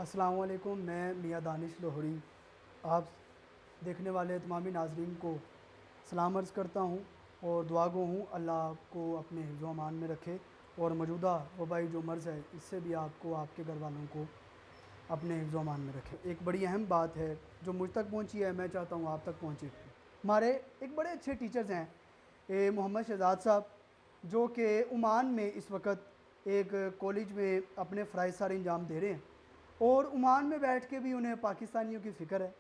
अस्सलाम वालेकुम। मैं मियाँ दानिश लोहड़ी आप देखने वाले तमामी नाजरीन को सलाम अर्ज़ करता हूँ और दुआ गो हूँ अल्लाह आपको अपने हिफ्ज़ व अमान में रखे और मौजूदा वबाई जो मर्ज़ है इससे भी आपको आपके घर वालों को अपने हिफ्ज़ व अमान में रखे। एक बड़ी अहम बात है जो मुझ तक पहुँची है, मैं चाहता हूँ आप तक पहुँचे। हमारे एक बड़े अच्छे टीचर्स हैं मोहम्मद शहजाद साहब, जो कि ओमान में इस वक्त एक कॉलेज में अपने फ़राइज़ सारे अंजाम दे रहे हैं और ओमान में बैठ के भी उन्हें पाकिस्तानियों की फ़िक्र है।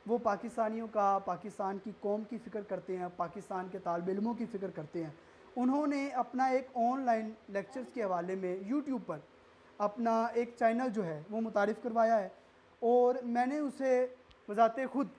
वो पाकिस्तानियों का, पाकिस्तान की कौम की फ़िक्र करते हैं, पाकिस्तान के तालिब इल्मों की फ़िक्र करते हैं। उन्होंने अपना एक ऑनलाइन लेक्चर्स के हवाले में यूट्यूब पर अपना एक चैनल जो है वो मुतारिफ़ करवाया है और मैंने उसे बज़ाते ख़ुद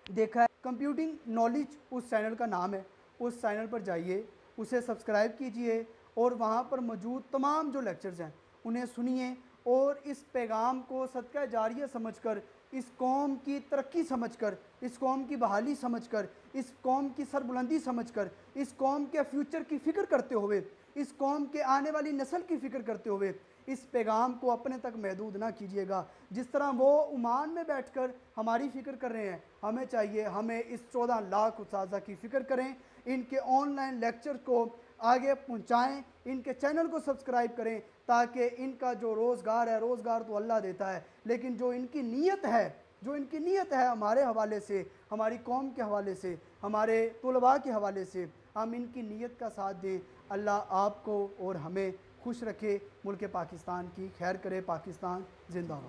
देखा है। कंप्यूटिंग नॉलेज उस चैनल का नाम है। उस चैनल पर जाइए, उसे सब्सक्राइब कीजिए और वहाँ पर मौजूद तमाम जो लेक्चर्स हैं उन्हें सुनिए और इस पैगाम को सदका जारिया समझकर, इस कौम की तरक्की समझकर, इस कौम की बहाली समझकर, इस कौम की सरबुलंदी समझकर, इस कौम के फ्यूचर की फ़िक्र करते हुए, इस कौम के आने वाली नस्ल की फ़िक्र करते हुए इस पैगाम को अपने तक महदूद ना कीजिएगा। जिस तरह वो ओमान में बैठकर हमारी फ़िक्र कर रहे हैं, हमें चाहिए हमें इस 14 लाख उस्ताज़ा की फ़िक्र करें, इनके ऑनलाइन लेक्चर को आगे पहुँचाएँ, इनके चैनल को सब्सक्राइब करें ताकि इनका जो रोज़गार है, रोज़गार तो अल्लाह देता है, लेकिन जो इनकी नीयत है, हमारे हवाले से, हमारी कौम के हवाले से, हमारे तुलबा के हवाले से, हम इनकी नीयत का साथ दें। अल्लाह आपको और हमें खुश रखे, मुल्क पाकिस्तान की खैर करे। पाकिस्तान ज़िंदा हो।